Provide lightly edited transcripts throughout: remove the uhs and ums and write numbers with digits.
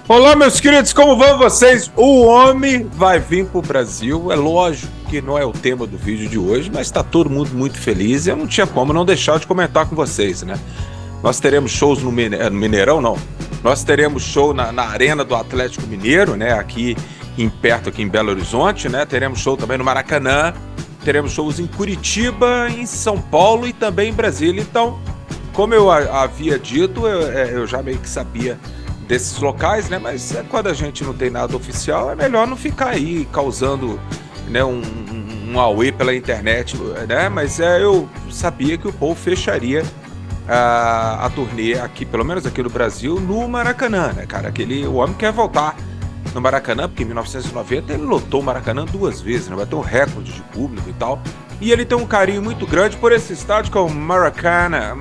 Olá, meus queridos, como vão vocês? O homem vai vir pro Brasil. É lógico que não é o tema do vídeo de hoje, mas tá todo mundo muito feliz e eu não tinha como não deixar de comentar com vocês, né? Nós teremos shows no Mineirão, não. Nós teremos show na Arena do Atlético Mineiro, né? Aqui perto, aqui em Belo Horizonte, né? Teremos show também no Maracanã. Teremos shows em Curitiba, em São Paulo e também em Brasília. Então, como eu havia dito, eu já meio que sabia desses locais, né? Mas quando a gente não tem nada oficial, é melhor não ficar aí causando, né, um auê pela internet, né? Mas eu sabia que o Paul fecharia a turnê aqui, pelo menos aqui no Brasil, no Maracanã, né, cara? O homem quer voltar no Maracanã, porque em 1990 ele lotou o Maracanã 2 vezes, né? Bateu um recorde de público e tal. E ele tem um carinho muito grande por esse estádio que é o Maracana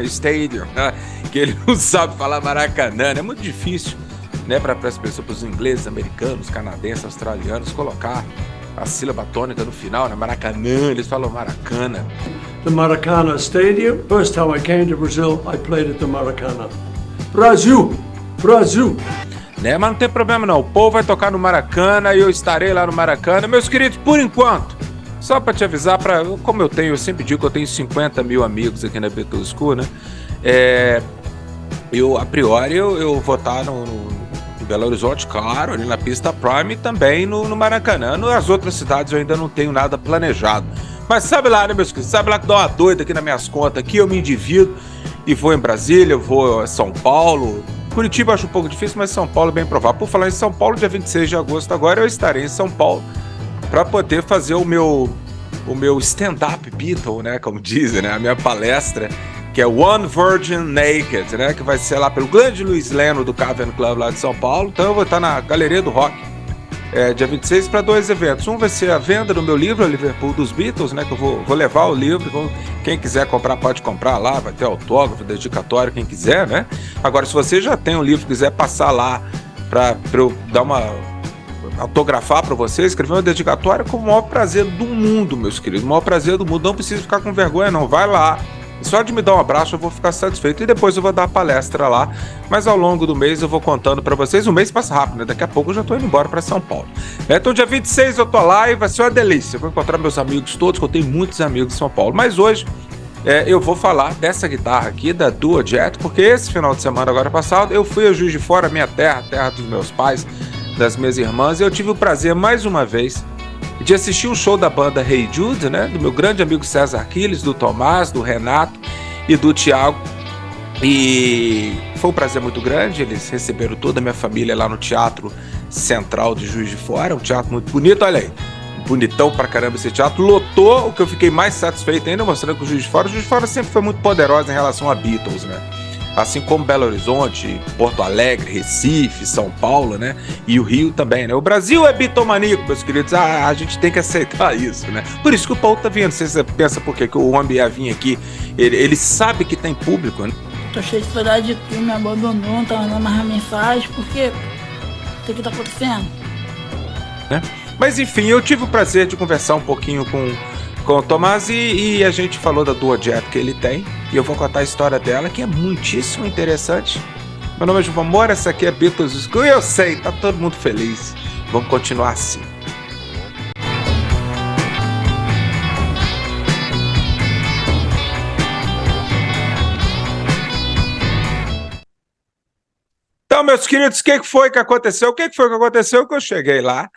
Stadium, né? Que ele não sabe falar Maracanã, é muito difícil, né, para as pessoas, para os ingleses, americanos, canadenses, australianos, colocar a sílaba tônica no final, né? Maracanã, eles falam Maracana. The Maracana Stadium. First time I came to Brazil, I played at the Maracana. Brasil! Brasil! Né, mas não tem problema não, o povo vai tocar no Maracanã e eu estarei lá no Maracanã. Meus queridos, por enquanto, só para te avisar, como eu sempre digo que eu tenho 50 mil amigos aqui na Beatles School, né? A priori eu vou estar no Belo Horizonte, claro, ali na pista Prime e também no Maracanã. Nas outras cidades eu ainda não tenho nada planejado. Mas sabe lá, né, meus queridos? Sabe lá que dá uma doida aqui nas minhas contas aqui, eu me endivido e vou em Brasília, eu vou a São Paulo. Curitiba eu acho um pouco difícil, mas São Paulo é bem provável. Por falar em São Paulo, dia 26 de agosto agora eu estarei em São Paulo para poder fazer o meu stand-up Beatle, né, como dizem, né, a minha palestra, que é One Virgin Naked, né, que vai ser lá pelo grande Luiz Leno do Cavern Club lá de São Paulo. Então eu vou estar na Galeria do Rock, dia 26, para 2 eventos. Um vai ser a venda do meu livro, a Liverpool dos Beatles, né, que eu vou levar o livro, quem quiser comprar pode comprar lá, vai ter autógrafo, dedicatório, quem quiser, né. Agora, se você já tem um livro e quiser passar lá para eu dar autografar para você, escrever uma dedicatória, com o maior prazer do mundo, meus queridos, o maior prazer do mundo. Não precisa ficar com vergonha não, vai lá, só de me dar um abraço eu vou ficar satisfeito, e depois eu vou dar a palestra lá, mas ao longo do mês eu vou contando para vocês. O mês passa rápido, né? Daqui a pouco eu já tô indo embora para São Paulo, então dia 26 eu tô lá e vai ser uma delícia, eu vou encontrar meus amigos todos, que eu tenho muitos amigos em São Paulo. Mas hoje eu vou falar dessa guitarra aqui, da Duo Jet, porque esse final de semana agora passado eu fui a Juiz de Fora, minha terra, terra dos meus pais, das minhas irmãs, e eu tive o prazer mais uma vez de assistir um show da banda Hey Jude, né, do meu grande amigo César Aquiles, do Tomás, do Renato e do Thiago, e foi um prazer muito grande. Eles receberam toda a minha família lá no Teatro Central de Juiz de Fora, um teatro muito bonito, olha aí, bonitão pra caramba esse teatro, lotou. O que eu fiquei mais satisfeito ainda, mostrando que o Juiz de Fora sempre foi muito poderosa em relação a Beatles, né? Assim como Belo Horizonte, Porto Alegre, Recife, São Paulo, né? E o Rio também, né? O Brasil é bitomaníaco, meus queridos. A gente tem que aceitar isso, né? Por isso que o Paul tá vindo. Você pensa por quê que o homem ia vir aqui? Ele sabe que tem público, né? Tô cheio de saudade de tu, me abandonou, não tá mandando mais mensagem, porque o que tá acontecendo? Né? Mas enfim, eu tive o prazer de conversar um pouquinho com o Tomás e a gente falou da Duo Jet que ele tem, e eu vou contar a história dela, que é muitíssimo interessante. Meu nome é João Moura, essa aqui é Beatles School, e eu sei, tá todo mundo feliz. Vamos continuar assim. Então, meus queridos, o que foi que aconteceu? Que eu cheguei lá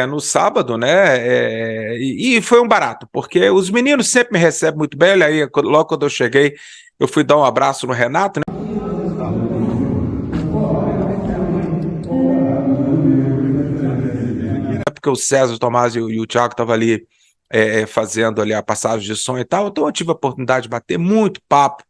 no sábado, né? E foi um barato, porque os meninos sempre me recebem muito bem. Olha aí, logo quando eu cheguei, eu fui dar um abraço no Renato, né? Porque o César, o Tomás e o Thiago estavam ali fazendo ali a passagem de som e tal. Então eu tive a oportunidade de bater muito papo,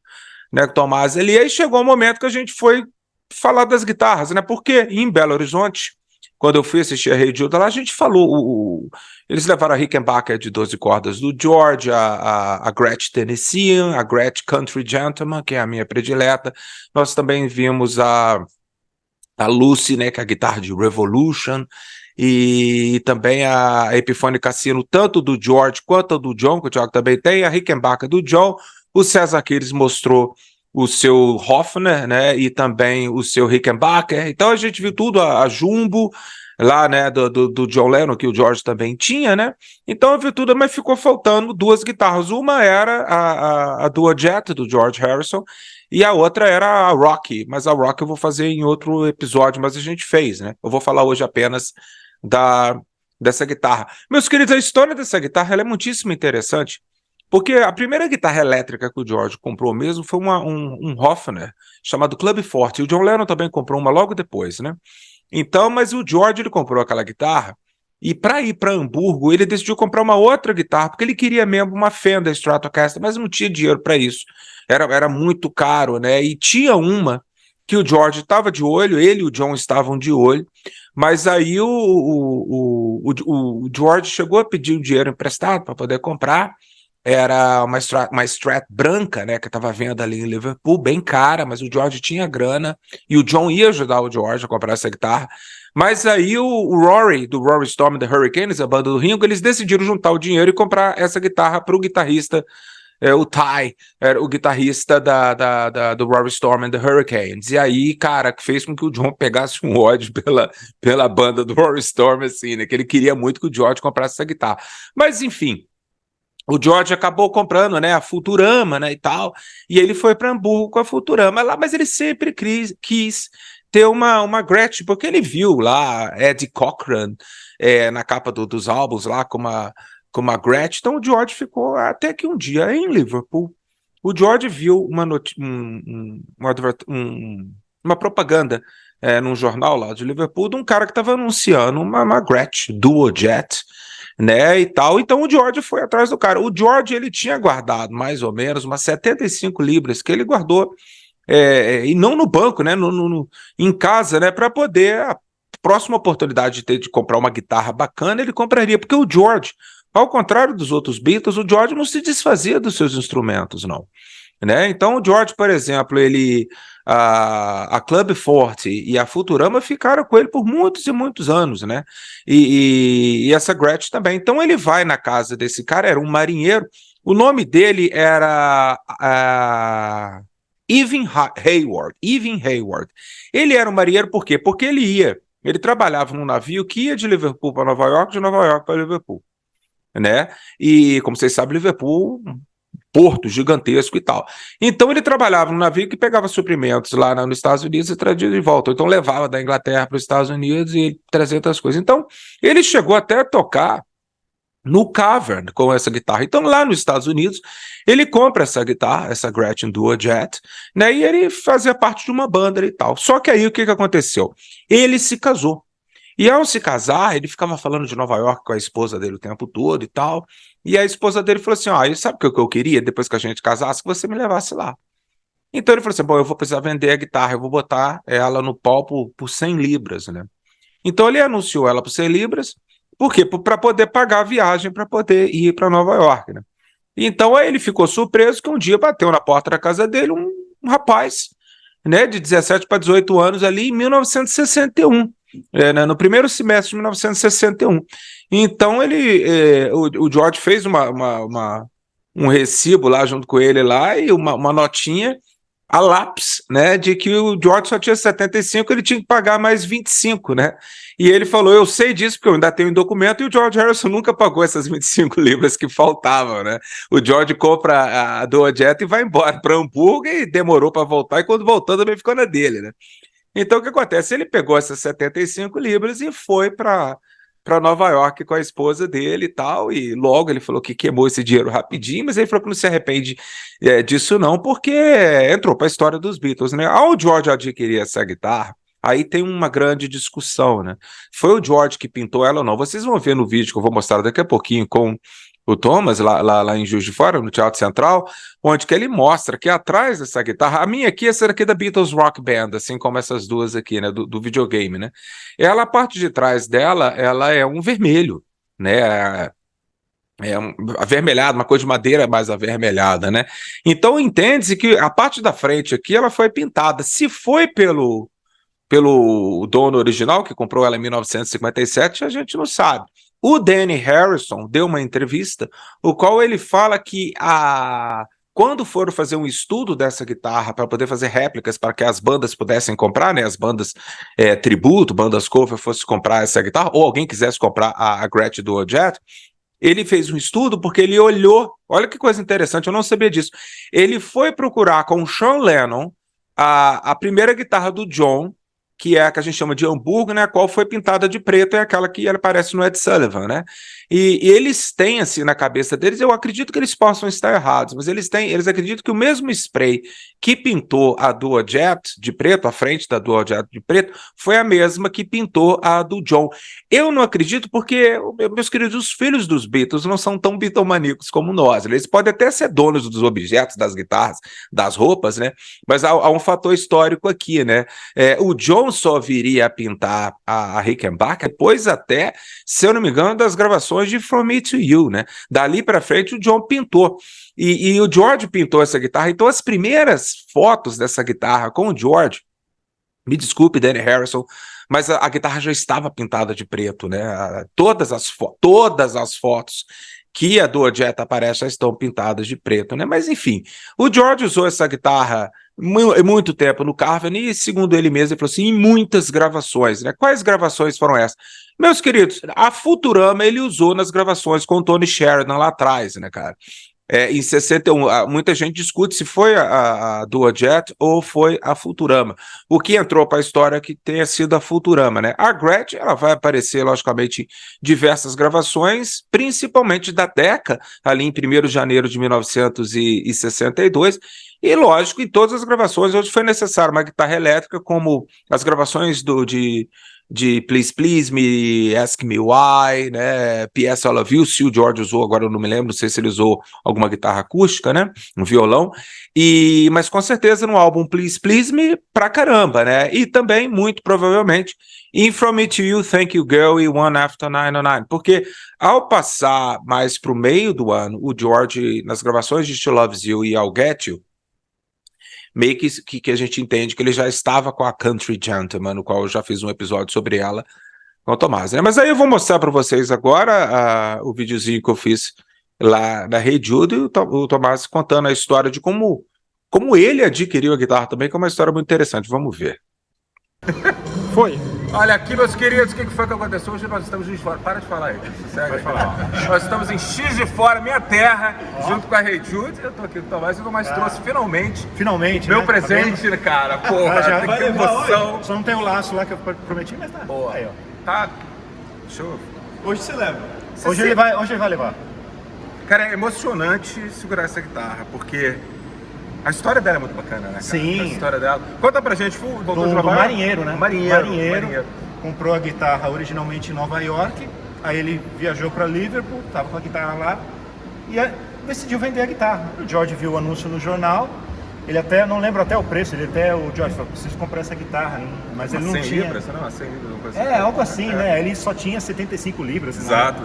né, com o Tomás. E aí chegou um momento que a gente foi falar das guitarras, né? Porque em Belo Horizonte, quando eu fui assistir a Hey Jude lá, a gente falou, eles levaram a Rickenbacker de 12 cordas do George, a Gretsch Tennessean, a Gretsch Country Gentleman, que é a minha predileta. Nós também vimos a Lucy, né, que é a guitarra de Revolution, e também a Epiphone Cassino, tanto do George quanto do John, que o Thiago também tem, a Rickenbacker do John. O César Aquiles mostrou o seu Hofner, né, e também o seu Rickenbacker. Então a gente viu tudo, a Jumbo lá, né, do John Lennon, que o George também tinha, né? Então eu vi tudo, mas ficou faltando duas guitarras. Uma era a Duo Jet do George Harrison e a outra era a Rocky, mas a Rocky eu vou fazer em outro episódio, mas a gente fez, né? Eu vou falar hoje apenas dessa guitarra. Meus queridos, a história dessa guitarra ela é muitíssimo interessante, porque a primeira guitarra elétrica que o George comprou mesmo foi um Hofner chamado Club Forte, e o John Lennon também comprou uma logo depois, né? Então, mas o George ele comprou aquela guitarra e para ir para Hamburgo ele decidiu comprar uma outra guitarra porque ele queria mesmo uma Fender Stratocaster, mas não tinha dinheiro para isso. Era muito caro, né? E tinha uma que o George estava de olho, ele e o John estavam de olho, mas aí o George chegou a pedir um dinheiro emprestado para poder comprar. Era uma Strat branca, né, que estava à venda ali em Liverpool, bem cara, mas o George tinha grana, e o John ia ajudar o George a comprar essa guitarra. Mas aí o Rory, do Rory Storm and the Hurricanes, a banda do Ringo, eles decidiram juntar o dinheiro e comprar essa guitarra para o guitarrista, o Ty, era o guitarrista do Rory Storm and the Hurricanes. E aí, cara, que fez com que o John pegasse um ódio pela banda do Rory Storm, assim, né, que ele queria muito que o George comprasse essa guitarra. Mas, enfim, o George acabou comprando, né, a Futurama, né, e tal, e ele foi para Hamburgo com a Futurama lá, mas ele sempre quis ter uma Gretsch, porque ele viu lá Eddie Cochran na capa dos álbuns lá com uma Gretsch. Então o George ficou até que um dia em Liverpool, o George viu uma propaganda num jornal lá de Liverpool de um cara que estava anunciando uma Gretsch Duo Jet, né, e tal. Então o George foi atrás do cara. O George ele tinha guardado mais ou menos umas 75 libras que ele guardou, e não no banco, né, em casa, né, para poder, a próxima oportunidade de comprar uma guitarra bacana, ele compraria, porque o George, ao contrário dos outros Beatles, o George não se desfazia dos seus instrumentos, não. Né? Então o George, por exemplo, a Club Forte e a Futurama ficaram com ele por muitos e muitos anos, né? E essa Gretsch também. Então ele vai na casa desse cara, era um marinheiro, o nome dele era Evan Hayward. Evan Hayward. Ele era um marinheiro por quê? Porque ele trabalhava num navio que ia de Liverpool para Nova York, de Nova York para Liverpool, né? E como vocês sabem, Liverpool, porto gigantesco e tal. Então ele trabalhava num navio que pegava suprimentos lá nos Estados Unidos e trazia de volta. Então levava da Inglaterra para os Estados Unidos e trazia outras coisas. Então ele chegou até a tocar no Cavern com essa guitarra. Então lá nos Estados Unidos ele compra essa guitarra, essa Gretsch Duo Jet, né? E ele fazia parte de uma banda e tal. Só que aí o que aconteceu? Ele se casou. E ao se casar, ele ficava falando de Nova York com a esposa dele o tempo todo e tal. E a esposa dele falou assim: sabe o que eu queria depois que a gente casasse? Que você me levasse lá. Então ele falou assim: bom, eu vou precisar vender a guitarra, eu vou botar ela no pau por 100 libras, né? Então ele anunciou ela por 100 libras, por quê? Para poder pagar a viagem, para poder ir para Nova York, né? Então aí ele ficou surpreso que um dia bateu na porta da casa dele um rapaz, né, de 17 para 18 anos ali em 1961. Né, no primeiro semestre de 1961. Então o George fez um recibo lá junto com ele lá e uma notinha a lápis, né, de que o George só tinha 75, ele tinha que pagar mais 25, né? E ele falou: eu sei disso porque eu ainda tenho um documento, e o George Harrison nunca pagou essas 25 libras que faltavam, né? O George compra a Duo Jet e vai embora para Hamburgo e demorou para voltar, e quando voltou também ficou na dele, né? Então, o que acontece? Ele pegou essas 75 libras e foi para Nova York com a esposa dele e tal, e logo ele falou que queimou esse dinheiro rapidinho, mas ele falou que não se arrepende disso não, porque entrou para a história dos Beatles, né? Ao George adquirir essa guitarra, aí tem uma grande discussão, né? Foi o George que pintou ela ou não? Vocês vão ver no vídeo que eu vou mostrar daqui a pouquinho com o Thomas, lá em Juiz de Fora, no Teatro Central, onde que ele mostra que atrás dessa guitarra, a minha aqui, essa daqui é da Beatles Rock Band, assim como essas duas aqui, né, do videogame, né? Ela, a parte de trás dela, ela é um vermelho, né? Avermelhado, uma cor de madeira mais avermelhada, né? Então entende-se que a parte da frente aqui, ela foi pintada. Se foi pelo dono original, que comprou ela em 1957, a gente não sabe. O Danny Harrison deu uma entrevista, o qual ele fala que Quando foram fazer um estudo dessa guitarra para poder fazer réplicas para que as bandas pudessem comprar, né, as bandas tributo, bandas cover, fossem comprar essa guitarra, ou alguém quisesse comprar a Gretsch Dual Jet, ele fez um estudo porque ele olhou, olha que coisa interessante, eu não sabia disso, ele foi procurar com o Sean Lennon a primeira guitarra do John, que é a que a gente chama de Hamburgo, né, a qual foi pintada de preto, é aquela que ela aparece no Ed Sullivan, né, e eles têm assim na cabeça deles, eu acredito que eles possam estar errados, mas eles acreditam que o mesmo spray que pintou a Dual Jet de preto, a frente da Dual Jet de preto, foi a mesma que pintou a do John. Eu não acredito porque, meus queridos, os filhos dos Beatles não são tão bitomaníacos como nós, eles podem até ser donos dos objetos, das guitarras, das roupas, né, mas há um fator histórico aqui, né, o John só viria a pintar a Rickenbacker depois até, se eu não me engano, das gravações de From Me to You, né? Dali para frente o John pintou. E o George pintou essa guitarra. Então as primeiras fotos dessa guitarra com o George, me desculpe, Danny Harrison, mas a guitarra já estava pintada de preto, né? Todas as fotos que a Dual Jet aparece já estão pintadas de preto, né? Mas enfim, o George usou essa guitarra muito tempo no Carvin e, segundo ele mesmo, ele falou assim, em muitas gravações, né? Quais gravações foram essas? Meus queridos, a Futurama ele usou nas gravações com o Tony Sheridan lá atrás, né, cara? Em 61, muita gente discute se foi a Dual Jet ou foi a Futurama. O que entrou para a história é que tenha sido a Futurama, né? A Gretsch, ela vai aparecer, logicamente, em diversas gravações, principalmente da Decca, ali em 1º de janeiro de 1962, e, lógico, em todas as gravações, onde foi necessário uma guitarra elétrica, como as gravações de Please Please Me, Ask Me Why, né, P.S. I Love You, se o George usou, agora eu não me lembro, não sei se ele usou alguma guitarra acústica, né, um violão, mas com certeza no álbum Please Please Me, pra caramba, né, e também, muito provavelmente, In From Me To You, Thank You Girl e One After 909, porque ao passar mais pro meio do ano, o George, nas gravações de She Loves You e I'll Get You, meio que a gente entende que ele já estava com a Country Gentleman, no qual eu já fiz um episódio sobre ela com o Tomás, né? Mas aí eu vou mostrar para vocês agora o videozinho que eu fiz lá na Hey Jude, e o Tomás contando a história de como ele adquiriu a guitarra também, que é uma história muito interessante. Vamos ver. Foi. Olha aqui, meus queridos, o que foi que aconteceu? Hoje nós estamos em Juiz de Fora. Para de falar aí. Pode falar. Nós estamos em Juiz de Fora, minha terra, junto com a Hey Jude. Eu tô aqui com o Tomás e o Tomás trouxe finalmente meu presente, né, cara. Porra, que emoção. Só não tem o laço lá que eu prometi, mas tá. Boa. Aí, ó. Tá. Show. Hoje você leva. Hoje ele vai levar. Cara, é emocionante segurar essa guitarra, porque a história dela é muito bacana, né, cara? Sim. A história dela. Conta pra gente, voltou Do marinheiro, né? Marinheiro. Comprou a guitarra originalmente em Nova York, aí ele viajou para Liverpool, tava com a guitarra lá, e decidiu vender a guitarra. O George viu o anúncio no jornal, ele até, não lembro até o preço, o George falou, preciso comprar essa guitarra, mas ele não 100 tinha... libras, não? 100 libras, não coisa algo assim, né? Ele só tinha 75 libras. Exato.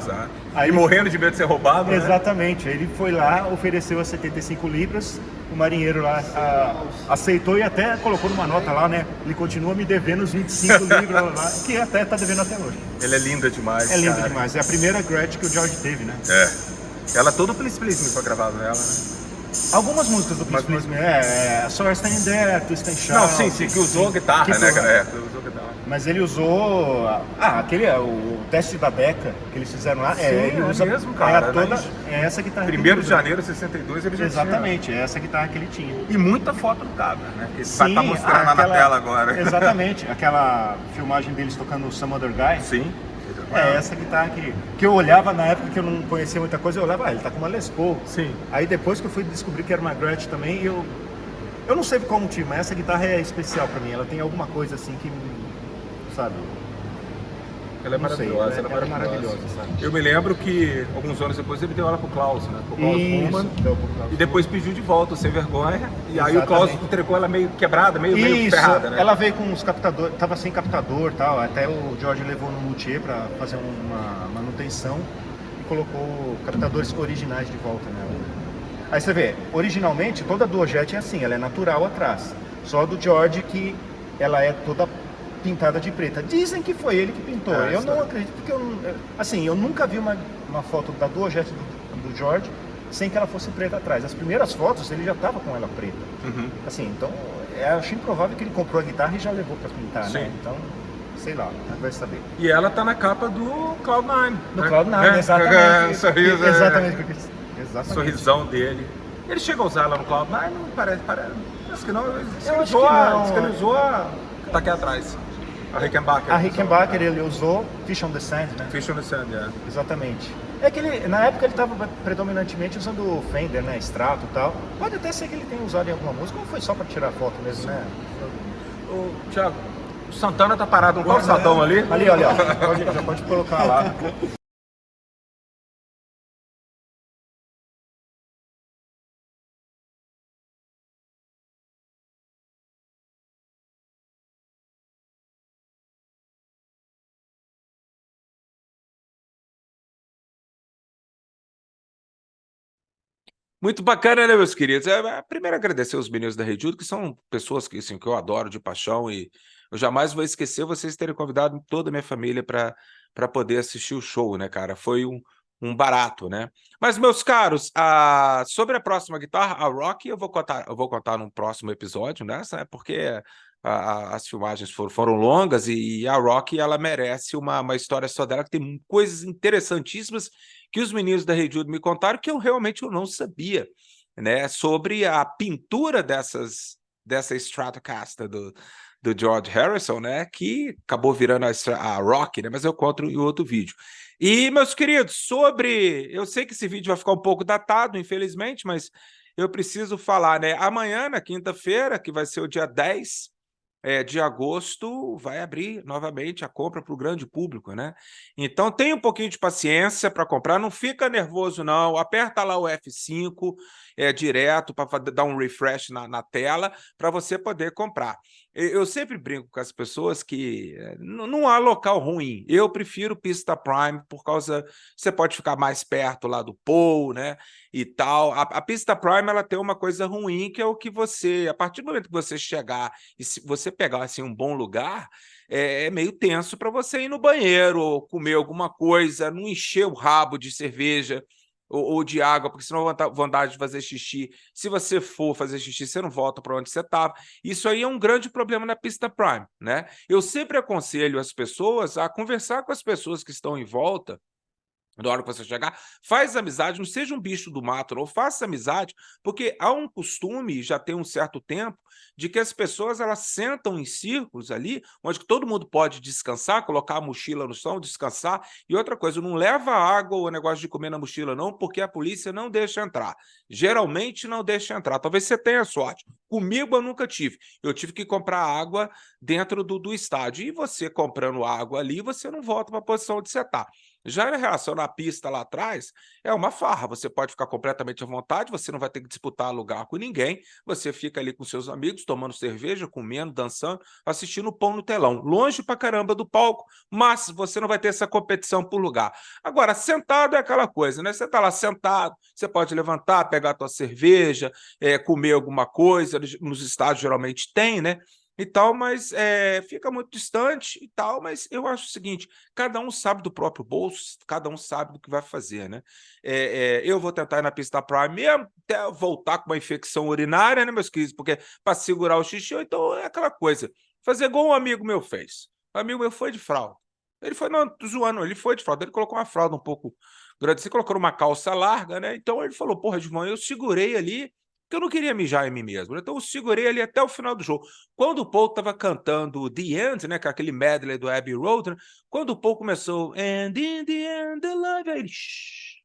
Aí e morrendo de medo de ser roubado, exatamente. Né? Ele foi lá, ofereceu as 75 libras, o marinheiro lá aceitou e até colocou numa nota lá, né? Ele continua me devendo os 25 libras lá, que até tá devendo até hoje. Ele é linda demais, É linda demais. É a primeira Gretsch que o George teve, né? Ela todo o Please Please Me foi gravado nela, né? Algumas músicas do Please Please Me, Só Stand There, Twist and Shout. Não, sim, que usou guitarra, né, cara? Usou guitarra. Mas ele usou o teste da Decca que eles fizeram lá. Ele usa mesmo, cara. Essa guitarra. 1º de janeiro de 62 ele já Exatamente, tinha. É essa guitarra que ele tinha. E muita foto do Cabra, né? Que Sim, vai estar mostrando lá na tela agora. Exatamente, aquela filmagem deles tocando Some Other Guy. Sim. Essa guitarra que eu olhava na época que eu não conhecia muita coisa, eu olhava, ele tá com uma Les Paul. Sim. Aí depois que eu fui descobrir que era uma Gretsch também, eu não sei qual motivo, mas essa guitarra é especial pra mim, ela tem alguma coisa assim que, sabe... Ela é maravilhosa, ela é maravilhosa, sabe? Eu me lembro que alguns anos depois ele deu ela pro Klaus, né? Pro Klaus Fullman, e depois pediu de volta o Sem Vergonha, e aí o Klaus entregou ela meio quebrada, meio ferrada, né? Ela veio com os captadores, tava sem captador e tal, até o George levou no luthier pra fazer uma manutenção e colocou captadores originais de volta nela. Aí você vê, originalmente toda a Dual Jet é assim, ela é natural atrás, só a do George que ela é toda pintada de preta. Dizem que foi ele que pintou. Eu não acredito, porque eu nunca vi uma foto da Dual Jet do George sem que ela fosse preta atrás. As primeiras fotos ele já estava com ela preta. Assim, então acho improvável que ele comprou a guitarra e já levou para pintar, Sim. né? Então, sei lá, vai saber. E ela tá na capa do Cloud9. Do né? Cloud9, exatamente. Sorriso, exatamente. Exatamente. Sorrisão dele. Ele chega a usar ela no Cloud9? Não parece que não. Diz que ele acho usou que a- não. diz que ele usou a... Tá aqui atrás. A Rickenbacker. A Rickenbacker ele usou Fish on the Sand, né? Fish on the Sand, Exatamente. É que ele, na época ele estava predominantemente usando o Fender, né? Strato e tal. Pode até ser que ele tenha usado em alguma música ou foi só para tirar foto mesmo, né? Ô, Thiago, o Santana tá parado no calçadão ali. Ali, olha, ó. Já pode colocar lá. Muito bacana, né, meus queridos? Primeiro agradecer os meninos da Rede Judo, que são pessoas que, assim, que eu adoro de paixão e eu jamais vou esquecer vocês terem convidado toda a minha família para poder assistir o show, né, cara? Foi um barato, né? Mas, meus caros, sobre a próxima guitarra, a Rocky, eu vou contar num próximo episódio, né? Porque as filmagens foram longas e a Rocky, ela merece uma história só dela, que tem coisas interessantíssimas que os meninos da Rede Judo me contaram que eu não sabia, né? Sobre a pintura dessa Stratocaster do George Harrison, né? Que acabou virando a Rocky, né? Mas eu conto em outro vídeo. E, meus queridos, eu sei que esse vídeo vai ficar um pouco datado, infelizmente, mas eu preciso falar, né? Amanhã, na quinta-feira, que vai ser o dia 10 de agosto, vai abrir novamente a compra para o grande público, né? Então, tenha um pouquinho de paciência para comprar, não fica nervoso, não. Aperta lá o F5 direto para dar um refresh na tela para você poder comprar. Eu sempre brinco com as pessoas que não há local ruim. Eu prefiro Pista Prime por causa... Você pode ficar mais perto lá do Paul, né? E tal. A Pista Prime, ela tem uma coisa ruim, que é o que você... A partir do momento que você chegar e se você pegar assim, um bom lugar, é meio tenso para você ir no banheiro ou comer alguma coisa, não encher o rabo de cerveja ou de água, porque senão vontade de fazer xixi. Se você for fazer xixi, você não volta para onde você estava. Isso aí é um grande problema na Pista Prime, né? Eu sempre aconselho as pessoas a conversar com as pessoas que estão em volta. Na hora que você chegar, faz amizade, não seja um bicho do mato, não, faça amizade, porque há um costume, já tem um certo tempo, de que as pessoas elas sentam em círculos ali, onde todo mundo pode descansar, colocar a mochila no chão, descansar, e outra coisa, não leva água ou negócio de comer na mochila não, porque a polícia não deixa entrar. Geralmente não deixa entrar, talvez você tenha sorte. Comigo eu nunca tive, eu tive que comprar água dentro do estádio, e você comprando água ali, você não volta para a posição onde você está. Já em relação à pista lá atrás, é uma farra, você pode ficar completamente à vontade, você não vai ter que disputar lugar com ninguém, você fica ali com seus amigos, tomando cerveja, comendo, dançando, assistindo o pão no telão, longe pra caramba do palco, mas você não vai ter essa competição por lugar. Agora, sentado é aquela coisa, né? Você tá lá sentado, você pode levantar, pegar a tua cerveja, comer alguma coisa, nos estádios geralmente tem, né? E tal, mas fica muito distante e tal, mas eu acho o seguinte, cada um sabe do próprio bolso, cada um sabe do que vai fazer, né? Eu vou tentar ir na Pista Prime mesmo, até voltar com uma infecção urinária, né, meus queridos? Porque para segurar o xixi, então é aquela coisa, fazer igual um amigo meu fez. Um amigo meu foi de fralda. Ele foi, não, tô zoando, ele foi de fralda, ele colocou uma fralda um pouco grande, você colocou uma calça larga, né? Então ele falou, porra, Edmão, eu segurei ali, porque eu não queria mijar em mim mesmo, né? Então eu segurei ali até o final do jogo. Quando o Paul estava cantando The End, né, que é aquele medley do Abbey Road, né? Quando o Paul começou And in the end, the life...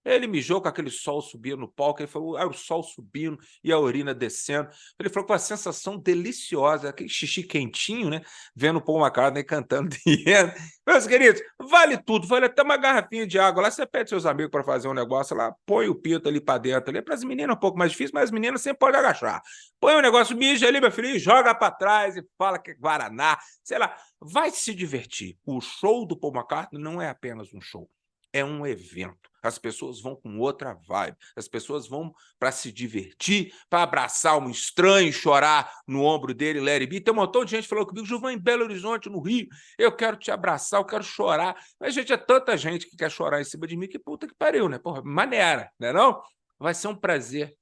Aí ele mijou com aquele sol subindo no palco, ele falou, o sol subindo e a urina descendo. Ele falou com uma sensação deliciosa, aquele xixi quentinho, né? Vendo o Paul McCartney cantando The End. Meus queridos, vale tudo, vale até uma garrafinha de água. Lá você pede seus amigos para fazer um negócio lá, põe o pinto ali para dentro. Ali. Para as meninas é um pouco mais difícil, mas as meninas sempre podem agachar. Põe um negócio, mija ali, meu filho, joga para trás e fala que é Guaraná. Sei lá, vai se divertir. O show do Paul McCartney não é apenas um show. é um evento. As pessoas vão com outra vibe. As pessoas vão para se divertir, para abraçar um estranho, chorar no ombro dele, let it be. Tem um montão de gente falando comigo, Gilvan, em Belo Horizonte, no Rio, eu quero te abraçar, eu quero chorar. Mas, gente, é tanta gente que quer chorar em cima de mim que puta que pariu, né? Porra, maneira, né não? Vai ser um prazer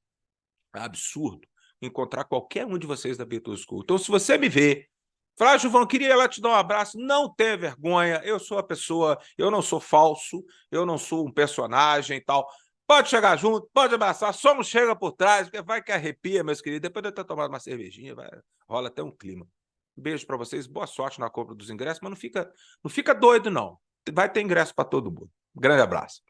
absurdo encontrar qualquer um de vocês da Beatles School. Então, se você me vê, fala, Gilvan, queria ir lá te dar um abraço. Não tenha vergonha, eu sou a pessoa, eu não sou falso, eu não sou um personagem e tal. Pode chegar junto, pode abraçar, só não chega por trás, porque vai que arrepia, meus queridos. Depois de eu ter tomado uma cervejinha, rola até um clima. Um beijo para vocês, boa sorte na compra dos ingressos, mas não fica doido, não. Vai ter ingresso para todo mundo. Grande abraço.